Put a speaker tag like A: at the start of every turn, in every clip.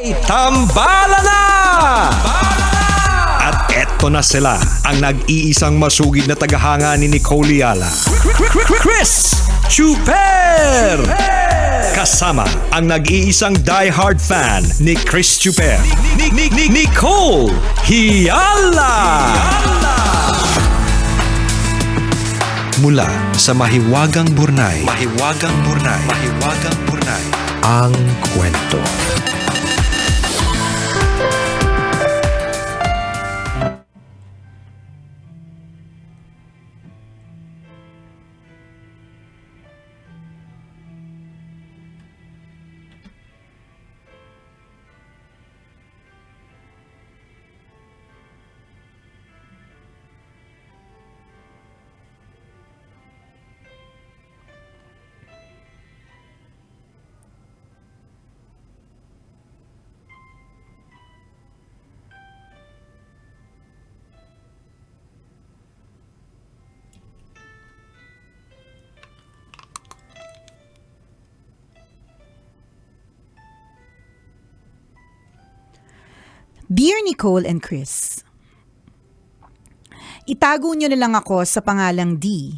A: Tambala na! At eto na sila, ang nag-iisang masugid na tagahanga ni Nicole Yala. Chris Chuper! Kasama ang nag-iisang die-hard fan ni Chris Chuper. Nicole Yala! Mula sa Mahiwagang Burnay, ang kwento.
B: Dear Nicole and Chris, itago nyo na lang ako sa pangalang D,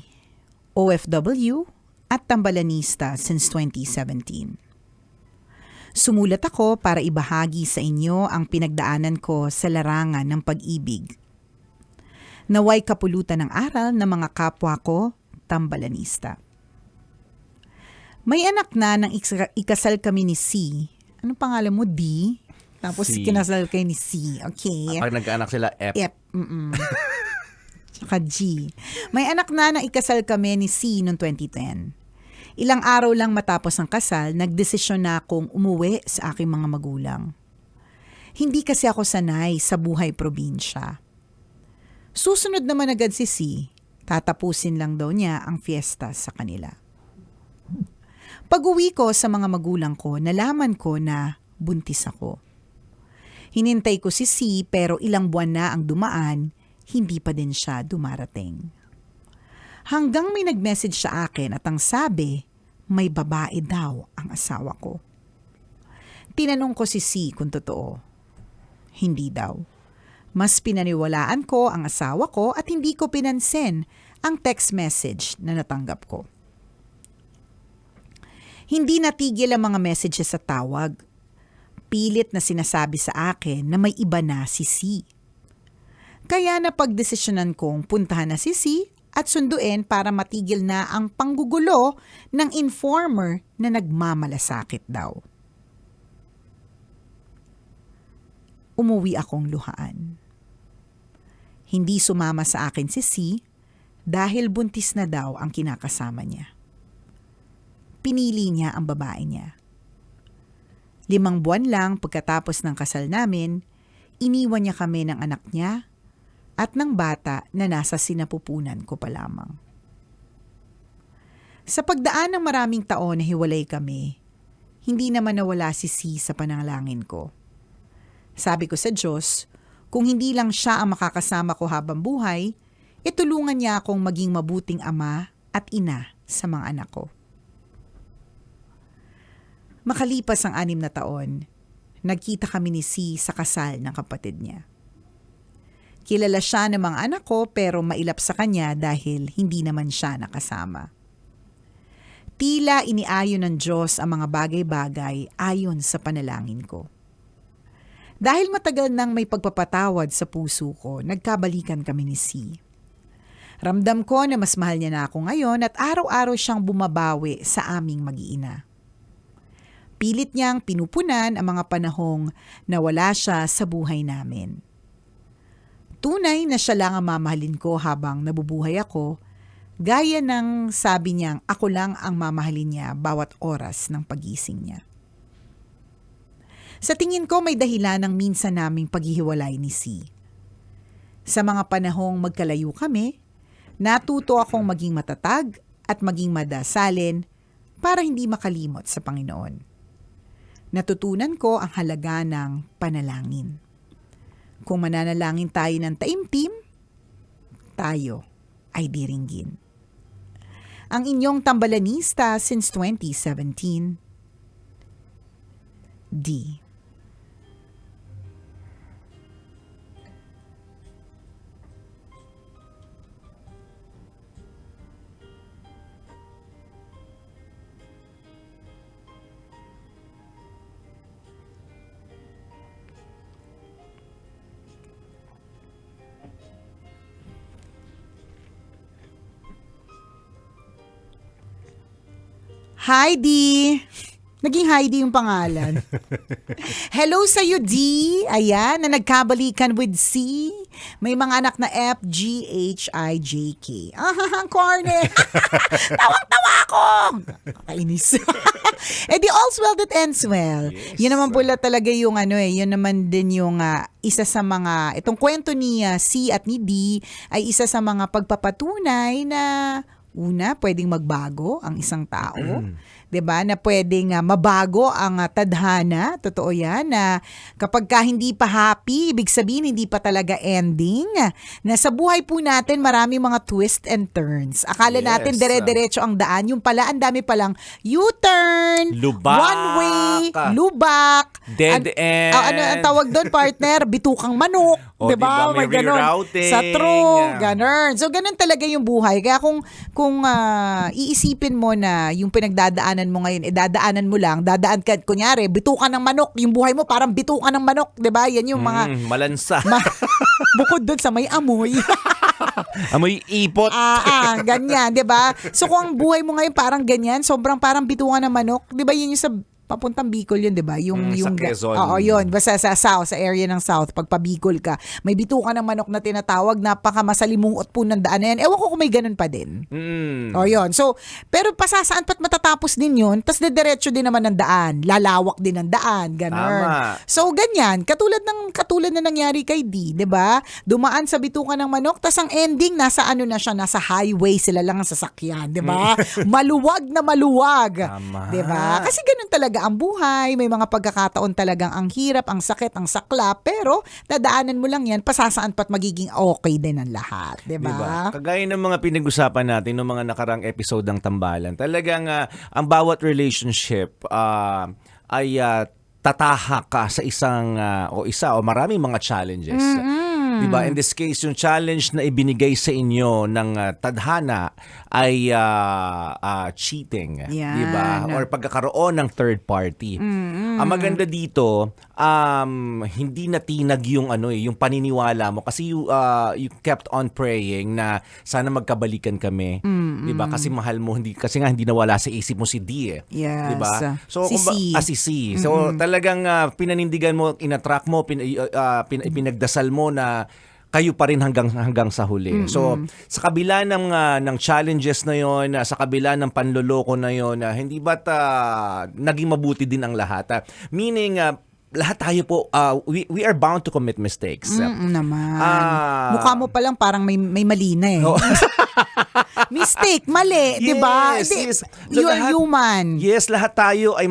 B: OFW at tambalanista since 2017. Sumulat ako para ibahagi sa inyo ang pinagdaanan ko sa larangan ng pag-ibig. Naway kapulutan ng aral ng mga kapwa ko, tambalanista. May anak na nang ikasal kami ni C. Anong pangalan mo, D? Tapos
C: C.
B: kinasal kayo ni C. Okay.
C: Pag nagkaanak sila, F.
B: Tsaka G. May anak na ikasal kami ni C noong 2010. Ilang araw lang matapos ang kasal, nagdesisyon na akong umuwi sa aking mga magulang. Hindi kasi ako sanay sa buhay probinsya. Susunod naman agad si C. Tatapusin lang daw niya ang fiesta sa kanila. Pag-uwi ko sa mga magulang ko, nalaman ko na buntis ako. Hinintay ko si C pero ilang buwan na ang dumaan, hindi pa din siya dumarating. Hanggang may nag-message sa akin at ang sabi, may babae daw ang asawa ko. Tinanong ko si C kung totoo. Hindi daw. Mas pinaniwalaan ko ang asawa ko at hindi ko pinansin ang text message na natanggap ko. Hindi natigil ang mga messages sa tawag. Pilit na sinasabi sa akin na may iba na si C. Kaya napagdesisyonan kong puntahan na si C at sunduin para matigil na ang panggugulo ng informer na nagmamalasakit daw. Umuwi akong luhaan. Hindi sumama sa akin si C dahil buntis na daw ang kinakasama niya. Pinili niya ang babae niya. 5 buwan lang pagkatapos ng kasal namin, iniwan niya kami ng anak niya at ng bata na nasa sinapupunan ko pa lamang. Sa pagdaan ng maraming taon na hiwalay kami, hindi naman nawala si C sa panalangin ko. Sabi ko sa Diyos, kung hindi lang siya ang makakasama ko habang buhay, itulungan niya akong maging mabuting ama at ina sa mga anak ko. Makalipas ang 6 na taon, nagkita kami ni C sa kasal ng kapatid niya. Kilala siya ng mga anak ko pero mailap sa kanya dahil hindi naman siya nakasama. Tila iniayon ng Diyos ang mga bagay-bagay ayon sa panalangin ko. Dahil matagal nang may pagpapatawad sa puso ko, nagkabalikan kami ni C. Ramdam ko na mas mahal niya na ako ngayon at araw-araw siyang bumabawi sa aming mag-iina. Pilit niyang pinupunan ang mga panahong nawala siya sa buhay namin. Tunay na siya lang ang mamahalin ko habang nabubuhay ako, gaya ng sabi niyang ako lang ang mamahalin niya bawat oras ng pagising niya. Sa tingin ko may dahilan ng minsan naming paghihiwalay ni C. Sa mga panahong magkalayo kami, natuto akong maging matatag at maging madasalin para hindi makalimot sa Panginoon. Natutunan ko ang halaga ng panalangin. Kung mananalangin tayo ng taimtim, tayo ay diringgin. Ang inyong tambalanista since 2017, D. Heidi. Naging Heidi yung pangalan. Hello sa'yo, D. Ayan, na nagkabalikan with C. May mga anak na F, G, H, I, J, K. Corny. Tawang-tawa ako. Kainis. Eh di all's well that ends well.
C: Yes.
B: Yun naman pala talaga yung yun naman din yung isa sa mga, itong kwento ni C at ni D ay isa sa mga pagpapatunay na una, pwedeng magbago ang isang tao. 'Di ba? Na pwedeng mabago ang tadhana, totoo 'yan, na kapag ka hindi pa happy, ibig sabihin hindi pa talaga ending. Na sa buhay po natin marami mga twist and turns. Akala
C: Yes.
B: natin dire-diretso ang daan, yung pala ang dami palang U-turn,
C: Lubak.
B: one way, lubak,
C: Dead end.
B: ano ang tawag doon, partner? Bitukang manok,
C: O,
B: 'di ba?
C: diba? May
B: ganon.
C: rerouting.
B: Sa true, ganun. So ganun talaga yung buhay. Kaya kung iisipin mo na yung pinagdadaanan mo ngayon, dadaanan mo lang, dadaan ka, kunyari, bitukan ng manok, yung buhay mo parang bitukan ng manok, 'di ba? Yan yung mga
C: Malansa.
B: bukod doon sa may amoy.
C: Amoy ipot.
B: Ganyan, 'di ba? So kung ang buhay mo ngayon parang ganyan, sobrang parang bitukan ng manok, 'di ba? Yun yung sa papuntang Bicol yun, 'di ba?
C: Sa Quezon.
B: Oo, yun. Basta sa south, sa area ng south, pag pa-Bicol ka, may bitukan ng manok na tinatawag, napakamasalimuot po ng daan na yan. Ewan ko kung may ganun pa din. O yun. So, pero pasasaan pat matatapos din yun, tas diretso din naman ng daan. Lalawak din ng daan, ganun.
C: Tama.
B: So, ganyan. Katulad na nangyari kay D, 'di ba? Dumaan sa bitukan ng manok, tas ang ending nasa ano na siya, nasa highway sila lang ang sasakyan, 'di ba? Maluwag na maluwag.
C: Tama.
B: 'Di ba? Kasi ganun talaga ang buhay. May mga pagkakataon talagang ang hirap, ang sakit, ang sakla, pero dadaanan mo lang 'yan, pasasaan pat magiging okay din ang lahat, 'di ba?
C: Diba? Kagaya ng mga pinag-usapan natin ng mga nakarang episode ng Tambalan, talagang ang bawat relationship ay tatahak ka sa isang o maraming mga challenges. Diba? In this case, yung challenge na ibinigay sa inyo ng tadhana ay cheating.
B: Yan.
C: Diba? Or pagkakaroon ng third party. Ang maganda dito, hindi natinag yung yung paniniwala mo kasi you kept on praying na sana magkabalikan kami. Diba? Kasi mahal mo, kasi nga hindi nawala sa isip mo si D eh.
B: Yes.
C: Diba? So,
B: Si C.
C: si C. So, talagang pinanindigan mo, inatrack mo, pinagdasal mo na kayo pa rin hanggang sa huli. So, sa kabila ng challenges na yon, sa kabila ng panloloko na yon, hindi ba't naging mabuti din ang lahat? Meaning, lahat tayo po, we are bound to commit mistakes.
B: Naman. Mukha mo pa lang parang may mali na eh. Mistake, mali, 'di ba?
C: Yes.
B: You are human.
C: Yes, lahat tayo ay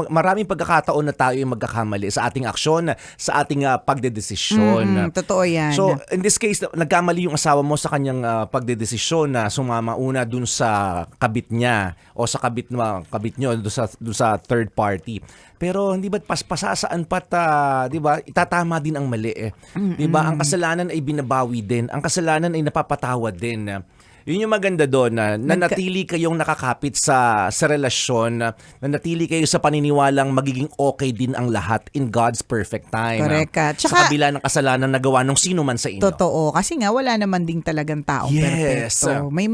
C: maraming pagkakataon na tayo ay magkakamali sa ating aksyon, sa ating pagdedesisyon.
B: Totoo 'yan.
C: So, in this case, nagkamali yung asawa mo sa kanyang pagdedesisyon na sumama una dun sa kabit niya o sa kabit nyo dun sa third party. Pero hindi ba't pasasaan pat, 'di ba? Itatama din ang mali eh. 'Di ba? Ang kasalanan ay binabawi din. Ang kasalanan ay napapatawad din. Yun yung maganda doon na nanatili kayong nakakapit sa relasyon, na natili kayo sa paniniwalang magiging okay din ang lahat in God's perfect time.
B: Correct.
C: Sa kabila ng kasalanan na gawa ng sino man sa inyo.
B: Totoo. Kasi nga, wala naman ding talagang taong
C: Yes.
B: perfecto. May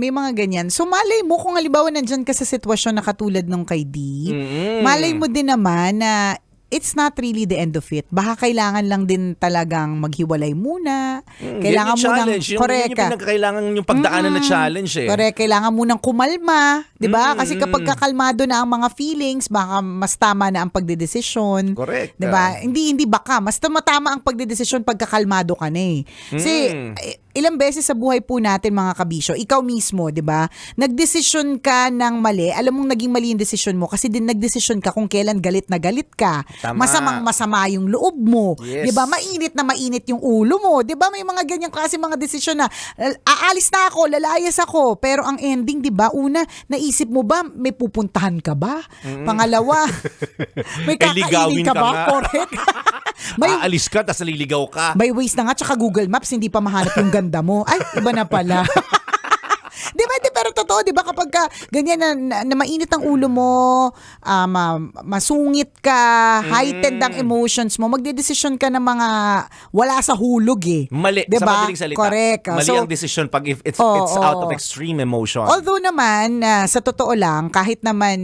B: mga ganyan. So, malay mo kung halimbawa nandyan ka sa sitwasyon na katulad nung kay D, malay mo din naman na it's not really the end of it. Baka kailangan lang din talagang maghiwalay muna. Kailangan
C: yung
B: munang,
C: challenge.
B: correct.
C: Yung pinagkailangan yung pagdaanan na challenge eh.
B: Correct. Kailangan munang kumalma. 'Di ba? Kasi kapag kakalmado na ang mga feelings, baka mas tama na ang pagdedesisyon.
C: Correct.
B: 'Di ba? Hindi baka. Mas matama ang pagdedesisyon pagka kalmado ka na eh. Kasi ilang beses sa buhay po natin mga kabisyo, ikaw mismo, 'di ba? Nagdesisyon ka ng mali. Alam mong naging mali yung desisyon mo kasi din nagdesisyon ka kung kailan galit na galit ka.
C: Tama.
B: Masama yung loob mo.
C: Yes.
B: 'Di ba? Mainit na mainit yung ulo mo. 'Di ba? May mga ganyang klase mga desisyon na aalis na ako, lalayas ako, pero ang ending, 'di ba? Una, naisip mo ba may pupuntahan ka ba? Pangalawa, may kakainin
C: Ligawin
B: ka
C: ka
B: ba?
C: nga.
B: Correct.
C: Aalis ka, tas naliligaw ka.
B: May Waze na nga, tsaka Google Maps, hindi pa mahanap yung ganda mo. Ay, iba na pala. Di ba? Pero totoo totoo, 'di ba, kapag ka ganyan na mainit ang ulo mo, masungit ka, heightened ang emotions mo, magdedesisyon ka ng mga wala sa hulog eh.
C: Mali,
B: 'Di
C: sa
B: ba?
C: madaling salita.
B: Correct.
C: Mali
B: So,
C: ang decision pag if it's
B: Oo,
C: out of
B: oo.
C: extreme emotion.
B: although naman, sa totoo lang, kahit naman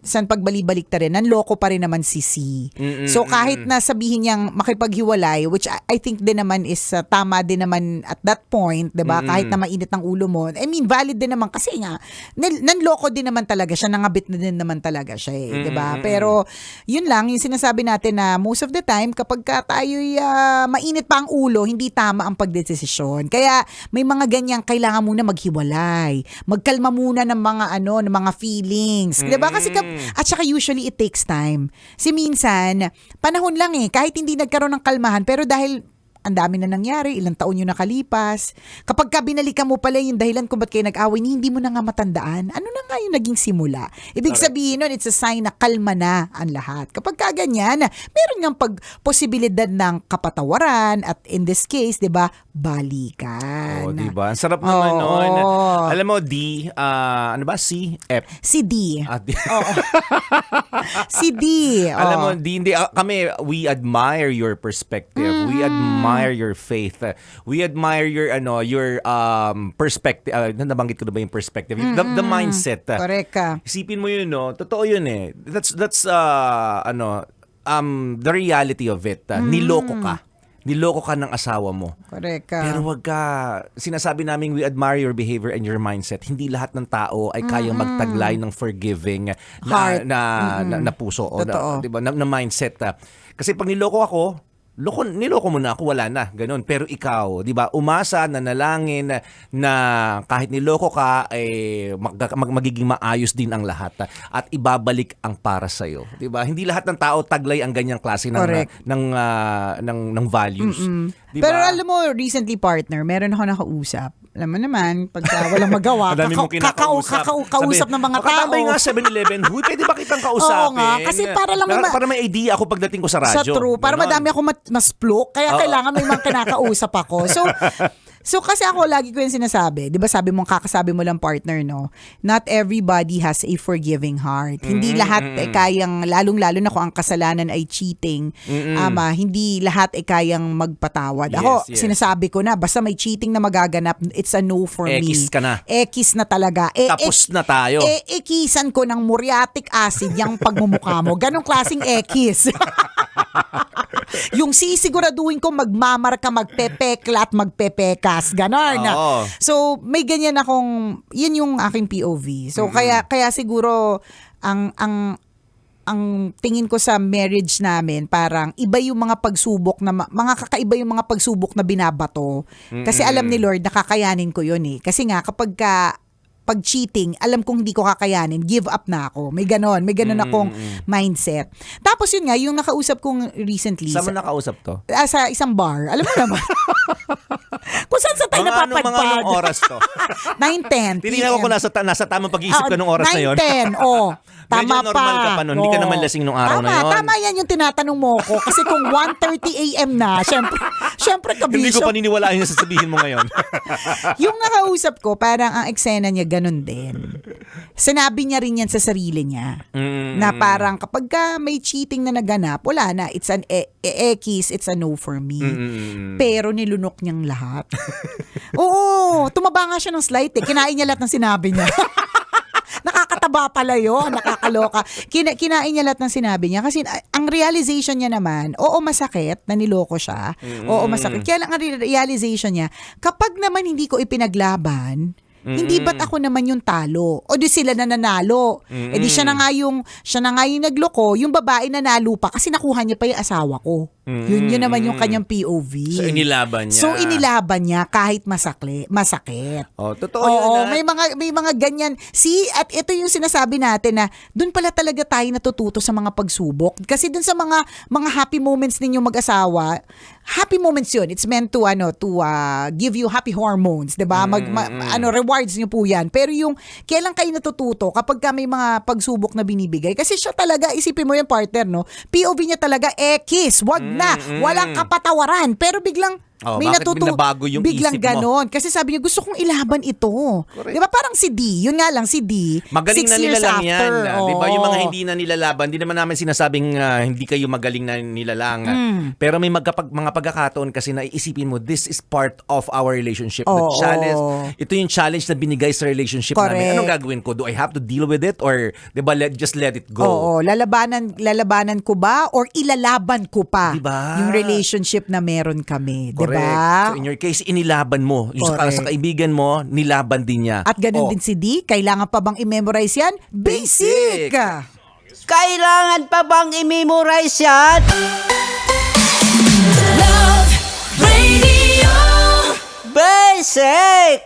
B: san pagbalik-balik ta rin, nanloko pa rin naman si C. So kahit na sabihin niyang makipaghiwalay, which I think din naman is tama din naman at that point, 'di ba? Kahit na mainit ang ulo mo. I mean, valid din naman kasi nga nanloko din naman talaga siya, nangabit na din naman talaga siya, 'di ba? Pero yun lang yung sinasabi natin na most of the time kapag ka tayo'y mainit pa ang ulo, hindi tama ang pagdedesisyon. Kaya may mga ganyang kailangan muna maghiwalay. Magkalma muna ng mga ng mga feelings. 'Di ba? Kasi at saka usually it takes time. Si minsan, panahon lang kahit hindi nagkaroon ng kalmahan, pero dahil ang dami na nangyari, ilang taon yung nakalipas. Kapag ka binalikan mo pala yung dahilan kung ba't kayo nag-away, hindi mo na nga matandaan. Ano na nga yung naging simula? Ibig sabihin nun, it's a sign na kalma na ang lahat. Kapag ka ganyan, meron nga posibilidad ng kapatawaran at in this case, di ba, balikan.
C: Oh, di ba? Ang sarap naman
B: Oo.
C: nun. Alam mo, D, ano ba? C, F.
B: Si D.
C: D.
B: Oo. Si D.
C: Alam mo, hindi, kami, we admire your perspective. We admire your faith. We admire your perspective. Nabanggit ko na ba yung perspective? The mindset.
B: Correct ka.
C: Isipin mo yun, no? Totoo yun eh. That's the reality of it. Niloko ka. Niloko ka ng asawa mo.
B: Correct ka.
C: Pero wag ka, sinasabi namin we admire your behavior and your mindset. Hindi lahat ng tao ay kayang magtaglay ng forgiving
B: Heart.
C: na puso o
B: Totoo.
C: diba, na mindset. Kasi pag niloko ako, niloko mo na ako, wala na, ganun. Pero ikaw, 'di ba, umasa, nanalangin na kahit niloko ka magiging maayos din ang lahat at ibabalik ang para sa iyo, 'di ba? Hindi lahat ng tao taglay ang ganyang klase ng values. 'Di ba?
B: Pero alam mo, recently partner, meron ako nakausap. Alam mo naman, pag walang magawa,
C: Madami mong kinakausap.
B: kausap ng mga tao.
C: Makatambay nga 7-Eleven, huy, pwede ba kitang kausapin?
B: Oo nga, kasi para lang
C: para may idea ako pagdating ko sa radyo.
B: Sa true, para
C: Ganon.
B: madami ako mas pluk, kaya kailangan may mga kinakausap ako. So kasi ako lagi ko yung sinasabi, 'di ba, sabi mo kakasabi mo lang partner, no? Not everybody has a forgiving heart. Hindi lahat kayang, lalong-lalo na kung ang kasalanan ay cheating. Hindi lahat kayang magpatawad. Ako,
C: Yes.
B: sinasabi ko na, basta may cheating na magaganap, it's a no for me.
C: Ekis ka na.
B: Ekis na talaga.
C: Tapos na tayo.
B: Ekisan ko ng muriatic acid yung pagmumukha mo. Ganong klaseng ekis. Yung sisiguraduhin ko magmamarka, magpepekla at magpepekas. Ganon.
C: Oo.
B: So, may ganyan akong, yun yung aking POV. So, kaya siguro, ang tingin ko sa marriage namin, parang iba yung mga pagsubok na, mga kakaiba yung mga pagsubok na binabato. Kasi alam ni Lord, nakakayanin ko yun eh. Kasi nga, kapag pag cheating, alam kong hindi ko kakayanin, give up na ako. May ganon akong mindset. Tapos yun nga, yung nakausap kong recently.
C: Saan mo nakausap to?
B: Sa isang bar. Alam mo naman. Kung saan sa tayo
C: Mga
B: napapadpad.
C: anong oras to?
B: 9:10
C: Tinignan ko kung nasa tamang pag-iisip ka nung oras na yun.
B: 9:10, Tama
C: Medyo normal ka pa nun. Hindi ka naman lasing nung araw na yun.
B: Tama yan yung tinatanong mo ko. Kasi kung 1:30 a.m. na, syempre
C: Hindi ko
B: kabisyo.
C: paniniwalaan yung sasabihin mo ngayon.
B: Yung nakausap ko, parang ang eksena niya ganun din. Sinabi niya rin yan sa sarili niya. Na parang kapag ka may cheating na naganap, wala na. It's an ekis, it's a no for me. Pero nilunok niyang lahat. Oo, tumaba nga siya ng slight eh. Kinain niya lahat ng sinabi niya. Nakakataba pala yun, nakakaloka. Kinain niya lahat ng sinabi niya. Kasi ang realization niya naman, oo masakit na niloko siya. Oo masakit. Kaya lang ang realization niya, kapag naman hindi ko ipinaglaban, hindi ba't ako naman yung talo? O di sila na nanalo. E di siya na nga yung nagloko, yung babae nanalo pa kasi nakuha niya pa yung asawa ko. Yun naman yung kanyang POV.
C: So, inilaban niya.
B: Kahit masakit.
C: Oh, totoo yun.
B: May mga ganyan. At ito yung sinasabi natin na doon pala talaga tayo natututo sa mga pagsubok. Kasi doon sa mga happy moments ninyong mag-asawa, happy moments yun. It's meant to give you happy hormones, 'di ba? Rewards niyo po 'yan. Pero yung kailan kayo natututo kapag may mga pagsubok na binibigay, kasi siya talaga, isipin mo yung partner, no? POV niya talaga kiss, wag na, walang kapatawaran. Pero biglang
C: Oh, bakit binabago yung
B: biglang
C: isip mo?
B: ganon. Kasi sabi niya, gusto kong ilaban ito.
C: Correct.
B: Di ba parang si D, yun nga lang si D,
C: Magaling
B: 6
C: na
B: years
C: nilalang
B: after.
C: yan. Di ba? Yung mga
B: Oo.
C: hindi na nilalaban, hindi naman namin sinasabing hindi kayo magaling na nilalang. Pero may mga pagkakataon kasi na iisipin mo, this is part of our relationship. The
B: Oo.
C: challenge, ito yung challenge na binigay sa relationship namin.
B: Correct.
C: Anong gagawin ko? Do I have to deal with it? Or di ba, just let it go?
B: Oo, lalabanan ko ba or ilalaban ko pa
C: Diba?
B: yung relationship na meron kami, 'di
C: Correct.
B: ba?
C: So in your case, inilaban mo. Yung
B: Correct.
C: sa kaibigan mo, nilaban din niya.
B: At ganun
C: Oh.
B: din si D, kailangan pa bang i-memorize yan? Basic!
D: Kailangan pa bang i-memorize yan?
E: Love Radio.
D: Basic!